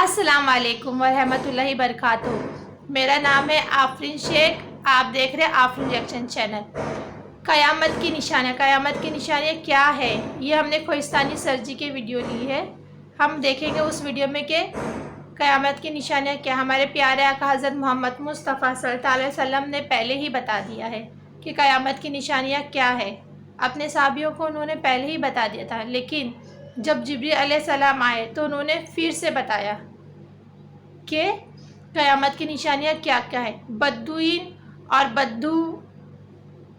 अस्सलाम वालेकुम वरहमतुल्लाहि बरकातुहू। मेरा नाम है आफरीन शेख। आप देख रहे हैं आफरीन रिएक्शन चैनल। क़यामत की निशानियाँ क्या है, ये हमने खोहिस्तानी सरजी की वीडियो ली है। हम देखेंगे उस वीडियो में कि क़यामत की निशानियाँ क्या। हमारे प्यारे आका हज़रत मोहम्मद मुस्तफ़ा सल्लल्लाहु अलैहि वसल्लम ने पहले ही बता दिया है कि क़यामत की निशानियाँ क्या है। अपने साहबियों को उन्होंने पहले ही बता दिया था, लेकिन जब जिब्रील अलैहिस्सलाम आए तो उन्होंने फिर से बताया कि क़यामत की निशानियाँ क्या क्या है। बद्दुईन और बद्दू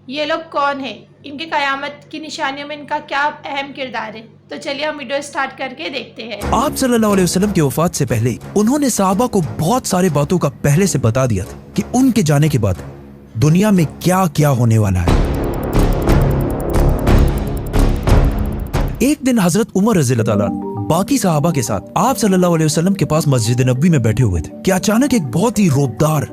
ये लोग कौन है, इनके क़यामत की निशानियों में इनका क्या अहम किरदार है। तो चलिए हम वीडियो स्टार्ट करके देखते हैं। आप सल्लल्लाहु अलैहि वसल्लम की वफ़ात से पहले उन्होंने सहाबा को बहुत सारे बातों का पहले से बता दिया था कि उनके जाने के बाद दुनिया में क्या क्या होने वाला है। एक दिन हजरत उमर रज़ियल्लाहु ताला बाकी सहाबा के साथ आप सल्लल्लाहु अलैहि वसल्लम के पास मस्जिद नबवी में बैठे हुए थे कि अचानक एक बहुत ही रोबदार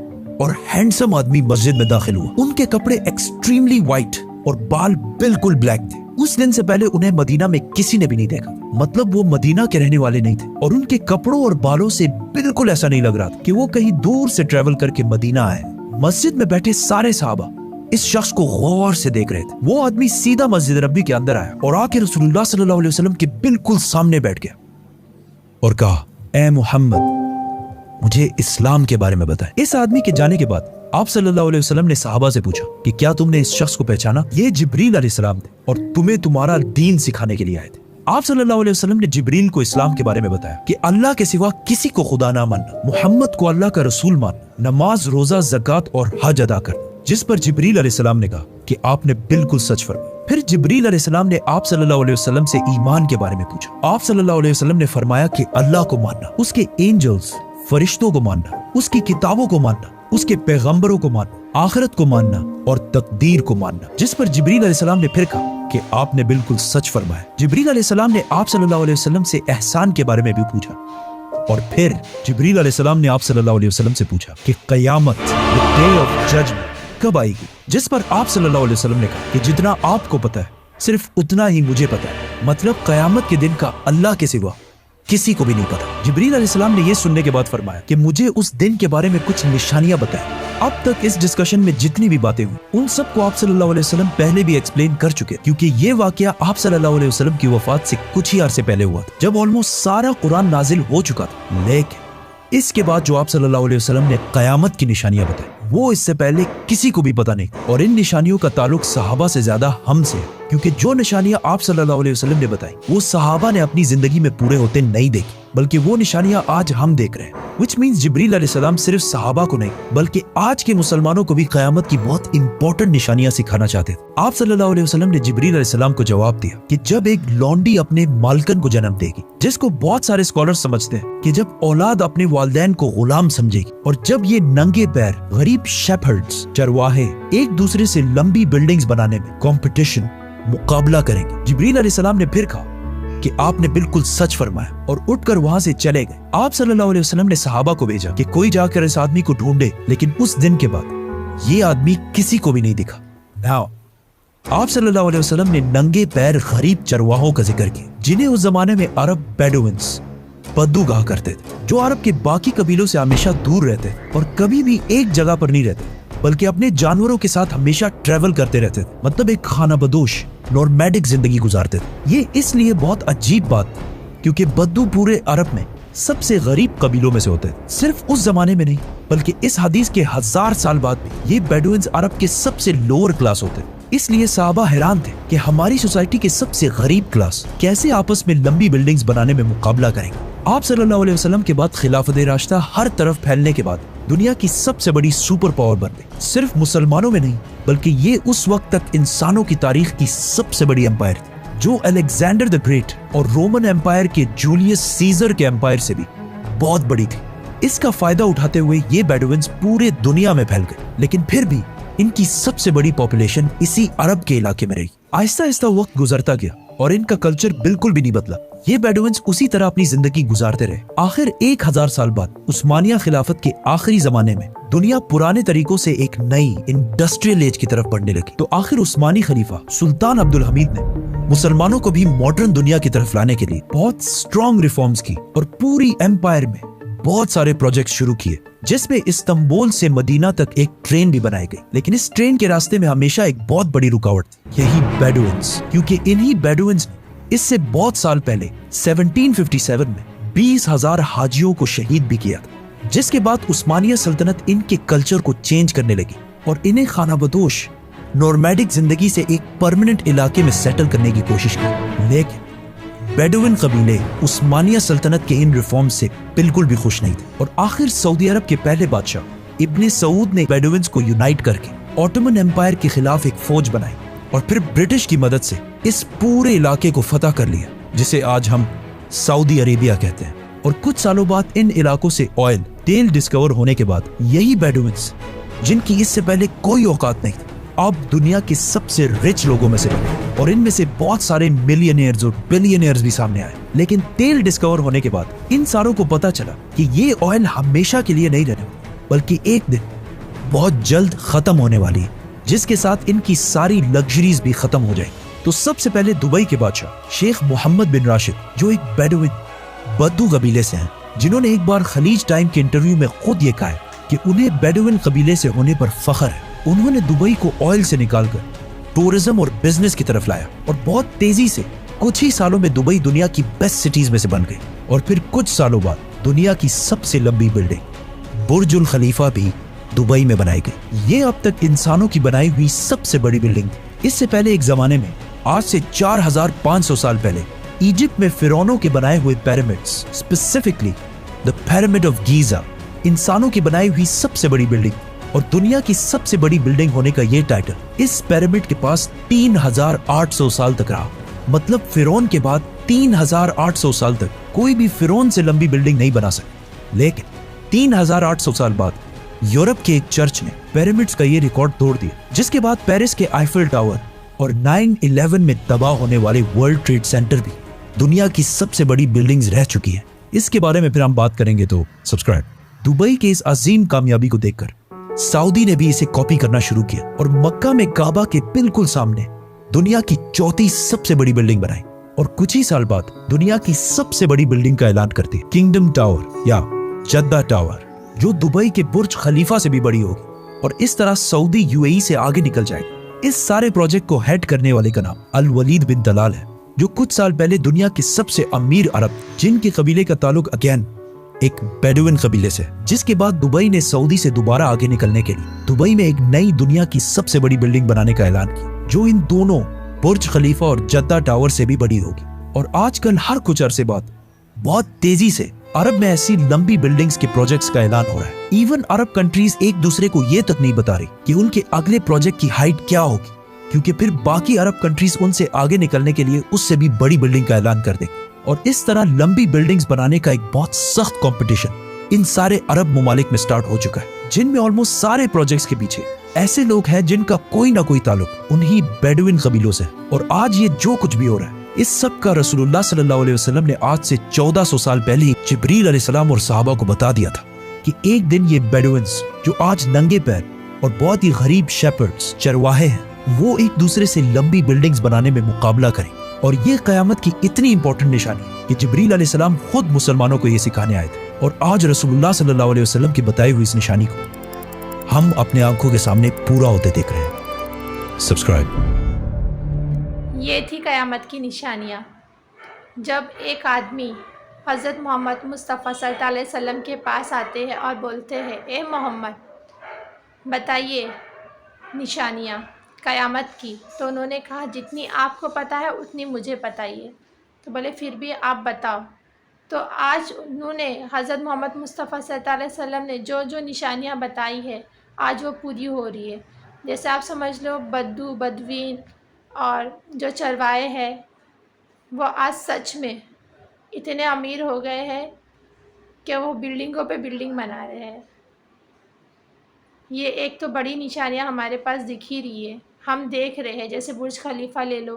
और हैंडसम आदमी मस्जिद में दाखिल हुआ। उनके कपड़े एक्सट्रीमली वाइट और बाल बिल्कुल ब्लैक थे। उस दिन से पहले उन्हें मदीना में किसी ने भी नहीं देखा, मतलब वो मदीना के रहने वाले नहीं थे और उनके कपड़ों और बालों से बिल्कुल ऐसा नहीं लग रहा था कि वो कहीं दूर से ट्रेवल करके मदीना आए। मस्जिद में बैठे सारे सहाबा इस शख्स को गौर से देख रहे थे। वो आदमी सीधा मस्जिद नबी के अंदर आया और आके रसूलुल्लाह सल्लल्लाहु अलैहि वसल्लम के बिल्कुल सामने बैठ गया और कहा, ए मोहम्मद, मुझे इस्लाम के बारे में बताएं। इस आदमी के जाने के बाद आप सल्लल्लाहु अलैहि वसल्लम ने सहाबा से पूछा कि क्या तुमने इस शख्स को पहचाना? ये जिब्रील अलैहिस्सलाम थे और तुम्हें तुम्हारा दीन सिखाने के लिए आए थे। आप सल्लल्लाहु अलैहि वसल्लम ने जिब्रील को इस्लाम के बारे में बताया कि अल्लाह के सिवा किसी को खुदा ना मानना, मोहम्मद को अल्लाह का रसूल मानना, नमाज, रोजा, ज़कात और हज अदा करना। जिस पर जिब्रील अलैहिस्सलाम ने कहा कि आपने बिल्कुल सच फरमाया। फिर जिब्रील अलैहिस्सलाम ने आप सल्लल्लाहु अलैहि वसल्लम से ईमान के बारे में पूछा। आप सल्लल्लाहु अलैहि वसल्लम ने फरमाया कि अल्लाह को मानना, उसके एंजल्स, फरिश्तों को मानना, उसकी किताबों को मानना, उसके पैगंबरों को मानना, आखिरत को मानना और तकदीर को मानना। जिस पर जिब्रील अलैहिस्सलाम ने फिर कहा कि आपने बिल्कुल सच फरमाया। जिब्रील अलैहिस्सलाम ने आप सल्लल्लाहु अलैहि वसल्लम से एहसान के बारे में भी पूछा और फिर जिब्रील अलैहिस्सलाम ने आप सल्लल्लाहु अलैहि वसल्लम से पूछा कि क़यामत, द डे ऑफ जजमेंट, कब आएगी? जिस पर आप सल्लल्लाहु अलैहि वसल्लम ने कहा कि जितना आपको पता है सिर्फ उतना ही मुझे पता है, मतलब क़यामत के दिन का अल्लाह के सिवा किसी को भी नहीं पता। जिब्रील अलैहिस्सलाम ने यह सुनने के बाद फरमाया कि मुझे उस दिन के बारे में कुछ निशानियां बताएं। अब तक इस डिस्कशन में जितनी भी बातें हुई उन सबको आप सल्लल्लाहु अलैहि वसल्लम पहले भी एक्सप्लेन कर चुके, क्योंकि ये वाकया आप सल्लल्लाहु अलैहि वसल्लम की वफात से कुछ ही अरसे पहले हुआ था, जब ऑलमोस्ट सारा कुरान नाजिल हो चुका था। लेकिन इसके बाद जो आप सल्लल्लाहु अलैहि वसल्लम ने क़यामत की निशानियां बताई वो इससे पहले किसी को भी पता नहीं, और इन निशानियों का ताल्लुक सहाबा से ज्यादा हमसे है, क्योंकि जो निशानियां आप सल्लल्लाहु अलैहि वसल्लम ने बताई वो सहाबा ने अपनी जिंदगी में पूरे होते नहीं देखी, बल्कि वो निशानियां आज हम देख रहे हैं। विच मीन्स जिब्रील अलैहिस्सलाम सिर्फ सहाबा को नहीं बल्कि आज के मुसलमानों को भी क़यामत की बहुत इंपॉर्टेंट निशानियां सिखाना चाहते थे। आप सल्लल्लाहु अलैहि वसल्लम ने जिब्रील अलैहिस्सलाम को जवाब दिया कि जब एक लौंडी अपने मालकन को जन्म देगी, जिसको बहुत सारे स्कॉलर्स समझते हैं कि जब औलाद अपने वालिदैन को गुलाम समझेगी, और जब ये नंगे पैर गरीब शेफर्ड्स, चरवाहे एक दूसरे से लंबी बिल्डिंग्स बनाने में कंपटीशन, मुकाबला करेंगे। जिब्रील अलैहिस्सलाम ने फिर कहा कि आपने बिल्कुल सच फरमाया और उठकर वहां से चले गए। आप सल्लल्लाहु अलैहि वसल्लम ने सहाबा को भेजा कि कोई जाकर इस आदमी को ढूंढे, लेकिन उस दिन के बाद ये आदमी किसी को भी नहीं दिखा। नाउ आप सल्लल्लाहु अलैहि वसल्लम ने नंगे पैर गरीब चरवाहों का जिक्र किया, जिन्हें उस जमाने में अरब बेडुइन्स, बद्दू कहा करते थे, जो अरब के बाकी कबीलों से हमेशा दूर रहते और कभी भी एक जगह पर नहीं रहते, बल्कि अपने जानवरों के साथ हमेशा ट्रेवल करते रहते थे, मतलब एक खाना बदोश नॉर्मैडिक जिंदगी गुजारते थे। ये इसलिए बहुत अजीब बात क्योंकि बद्दू पूरे अरब में सबसे गरीब कबीलों में से होते थे। सिर्फ उस जमाने में नहीं बल्कि इस हदीस के 1000 साल बाद भी ये बेडुइन्स अरब के सबसे लोअर क्लास होते थे। इसलिए सहाबा हैरान थे कि हमारी सोसाइटी के सबसे गरीब क्लास कैसे आपस में लंबी बिल्डिंग्स बनाने में मुकाबला करेंगे। आप सल्लल्लाहु अलैहि वसल्लम के बाद खिलाफत राशिदा हर तरफ फैलने के बाद दुनिया की सबसे बड़ी सुपर पावर बन गई। सिर्फ मुसलमानों में नहीं बल्कि ये उस वक्त तक इंसानों की तारीख की सबसे बड़ी एम्पायर थी, जो अलेक्जेंडर द ग्रेट और रोमन एम्पायर के जूलियस सीजर के एम्पायर से भी बहुत बड़ी थी। इसका फायदा उठाते हुए ये बेडुइन्स पूरे दुनिया में फैल गए, लेकिन फिर भी इनकी सबसे बड़ी पॉपुलेशन इसी अरब के इलाके में रही। आहिस्ता आहिस्ता वक्त गुजरता गया और इनका कल्चर बिल्कुल भी नहीं बदला। ये बेडुइन्स उसी तरह अपनी जिंदगी गुजारते रहे। आखिर 1000 साल बाद उस्मानिया खिलाफत के आखिरी जमाने में दुनिया पुराने तरीकों से एक नई इंडस्ट्रियल एज की तरफ बढ़ने लगी, तो आखिर उस्मानी खलीफा सुल्तान अब्दुल हमीद ने मुसलमानों को भी मॉडर्न दुनिया की तरफ लाने के लिए बहुत स्ट्रॉन्ग रिफॉर्म्स की और पूरी एम्पायर में बहुत सारे प्रोजेक्ट शुरू किए, जिसमें इस्तांबुल से मदीना तक एक ट्रेन भी बनाई गई। लेकिन इस ट्रेन के रास्ते में हमेशा एक बहुत बड़ी रुकावट थी, यही बेडुइन्स, क्योंकि इन्हीं बेडुइन्स ने इससे बहुत साल पहले 1757 में 20,000 हाजियों को शहीद भी किया था, जिसके बाद उस्मानिया सल्तनत इनके कल्चर को चेंज करने लगी और इन्हें खानाबदोश नॉर्मैडिक जिंदगी से एक परमानेंट इलाके में सेटल करने की कोशिश की। लेकिन बेडुइन कबीले उस्मानिया सल्तनत के इन रिफॉर्म से बिल्कुल भी खुश नहीं थे और आखिर सऊदी अरब के पहले बादशाह इब्ने सऊद ने बेडुइन्स को यूनाइट करके ऑटोमन एम्पायर के खिलाफ एक फौज बनाई और फिर ब्रिटिश की मदद से इस पूरे इलाके को फतह कर लिया, जिसे आज हम सऊदी अरेबिया कहते हैं। और कुछ सालों बाद इन इलाकों से ऑयल, तेल डिस्कवर होने के बाद यही बेडुइन्स, जिनकी इससे पहले कोई औकात नहीं थी, अब दुनिया के सबसे रिच लोगों में से बने और इनमें से बहुत सारे मिलियनियर्स और बिलियनियर्स भी सामने आए। लेकिन तेल डिस्कवर होने के बाद इन सारों को पता चला कि ये ऑयल हमेशा के लिए नहीं रहने वाली, बल्कि एक दिन बहुत जल्द खत्म होने वाली है, जिसके साथ इनकी सारी लग्जरीज भी खत्म हो जाएगी। तो सबसे पहले दुबई के बादशाह शेख मोहम्मद बिन राशिद, जो एक बेडुइन बद्दू कबीले से हैं, जिन्होंने एक बार खलीज टाइम के इंटरव्यू में खुद ये कहा कि उन्हें बेडुइन कबीले से होने पर फख्र है। उन्होंने दुबई को ऑयल से निकालकर टूरिज्म और बिजनेस की तरफ लाया और बहुत तेजी से कुछ ही सालों में दुबई दुनिया की बेस्ट सिटीज में से बन गई। और फिर कुछ सालों बाद दुनिया की सबसे लंबी बिल्डिंग बुर्जुल खलीफा भी दुबई में बनाई गई। ये अब तक इंसानों की बनाई हुई सबसे बड़ी बिल्डिंग थी। इससे पहले एक जमाने में, आज से 4500 साल पहले, इजिप्ट में फिरौनों के बनाए हुए pyramids, specifically the pyramid of Giza, इंसानों की बनाई हुई सबसे बड़ी बिल्डिंग और दुनिया की सबसे बड़ी बिल्डिंग होने का ये टाइटल इस पिरामिड के पास 3800 साल तक रहा। मतलब फिरौन के बाद 3800 साल तक कोई भी फिरौन से लंबी बिल्डिंग नहीं बना सका। लेकिन 3800 साल बाद यूरोप के एक चर्च ने पिरामिड्स का ये रिकॉर्ड तोड़ दिया, जिसके बाद पेरिस के आईफिल टावर और 9/11 में तबाह होने वाले वर्ल्ड ट्रेड सेंटर भी दुनिया की सबसे बड़ी बिल्डिंग्स रह चुकी है। इसके बारे में फिर हम बात करेंगे, तो सब्सक्राइब। दुबई के इस अजीम कामयाबी को देखकर सऊदी ने भी इसे कॉपी करना शुरू किया और मक्का में काबा के बिल्कुल सामने दुनिया की चौथी सबसे बड़ी बिल्डिंग बनाई और कुछ ही साल बाद दुनिया की सबसे बड़ी बिल्डिंग का ऐलान करती किंगडम टावर या जद्दा टावर, जो दुबई के बुर्ज खलीफा से भी बड़ी होगी और इस तरह सऊदी यूएई से आगे निकल जाएगी। इस सारे प्रोजेक्ट को हेड करने वाले का नाम अल वलीद बिन तलाल है, जो कुछ साल पहले दुनिया के सबसे अमीर अरब, जिनके कबीले का ताल्लुक अगेन एक बेडुइन कबीले से, जिसके बाद दुबई ने सऊदी से दोबारा आगे निकलने के लिए दुबई में एक नई दुनिया की सबसे बड़ी बिल्डिंग बनाने का ऐलान किया, जो इन दोनों बुर्ज खलीफा और जद्दा टावर से भी बड़ी होगी। और आजकल हर कुछ अरसे बाद बहुत तेजी से अरब में ऐसी लंबी बिल्डिंग्स के प्रोजेक्ट्स का ऐलान हो रहा है। इवन अरब कंट्रीज एक दूसरे को ये तक नहीं बता रही कि उनके अगले प्रोजेक्ट की हाइट क्या होगी, क्योंकि फिर बाकी अरब कंट्रीज उनसे आगे निकलने के लिए उससे भी बड़ी बिल्डिंग का ऐलान कर देंगे। और इस तरह लंबी बिल्डिंग्स बनाने का एक बहुत सख्त कंपटीशन इन सारे अरब ममालिक में स्टार्ट हो चुका है, जिनमें ऑलमोस्ट सारे प्रोजेक्ट्स के पीछे ऐसे लोग हैं जिनका कोई ना कोई ताल्लुक उन्हीं बेडुइन कबीलों से। और आज ये जो कुछ भी हो रहा है, इस सब का रसूलुल्लाह सल्लल्लाहु अलैहि वसल्लम ने आज से 1400 साल पहले ही जिब्रील अलैहिस्सलाम और सहाबा को बता दिया था कि एक दिन ये बेडुइन्स, जो आज नंगे पैर और बहुत ही गरीब शेपर्ड्स, चरवाहे हैं, वो एक दूसरे से लंबी बिल्डिंग्स बनाने में मुकाबला करें। और ये कयामत की इतनी इंपॉर्टेंट निशानी कि जिब्रील अलैहिस्सलाम खुद मुसलमानों को ये सिखाने आए थे। और आज रसूलुल्लाह सल्लल्लाहु अलैहि वसल्लम की बताई हुई इस निशानी को हम अपने आंखों के सामने पूरा होते देख रहे हैं। सब्सक्राइब। ये थी क़यामत की निशानियाँ। जब एक आदमी हज़रत मोहम्मद मुस्तफ़ा सल्लल्लाहु अलैहि वसल्लम के पास आते हैं और बोलते हैं, ए मोहम्मद बताइए निशानियाँ क़यामत की, तो उन्होंने कहा जितनी आपको पता है उतनी मुझे बताइए। तो बोले फिर भी आप बताओ। तो आज उन्होंने हज़रत मोहम्मद मुस्तफ़ा सल्लल्लाहु अलैहि वसल्लम ने जो जो निशानियाँ बताई है आज वो पूरी हो रही है। जैसे आप समझ लो बद्दू, बदवीन और जो चरवाहे हैं वो आज सच में इतने अमीर हो गए हैं कि वो बिल्डिंगों पे बिल्डिंग बना रहे हैं। ये एक तो बड़ी निशानियाँ हमारे पास दिख ही रही है, हम देख रहे हैं। जैसे बुर्ज खलीफा ले लो,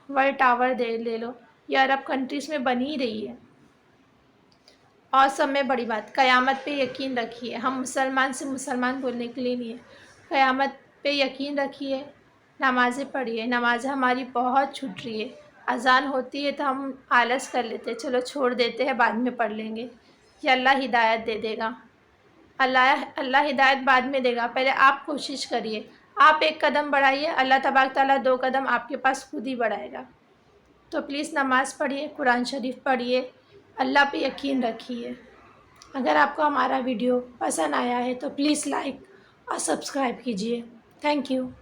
वर्ल्ड टावर ले लो, ये अरब कंट्रीज़ में बन ही रही है। और सब में बड़ी बात, क़यामत पे यकीन रखिए। हम मुसलमान से मुसलमान बोलने के लिए नहीं है, क़यामत पे यकीन रखिए, नमाज़ें पढ़िए। नमाज़ें हमारी बहुत छूट रही है, अज़ान होती है तो हम आलस कर लेते हैं, चलो छोड़ देते हैं बाद में पढ़ लेंगे। या अल्लाह हिदायत दे देगा। अल्लाह हिदायत बाद में देगा, पहले आप कोशिश करिए। आप एक कदम बढ़ाइए, अल्लाह तबारक ताला 2 कदम आपके पास खुद ही बढ़ाएगा। तो प्लीज़ नमाज़ पढ़िए, कुरान शरीफ पढ़िए, अल्लाह पे यकीन रखिए। अगर आपको हमारा वीडियो पसंद आया है तो प्लीज़ लाइक और सब्सक्राइब कीजिए। Thank you.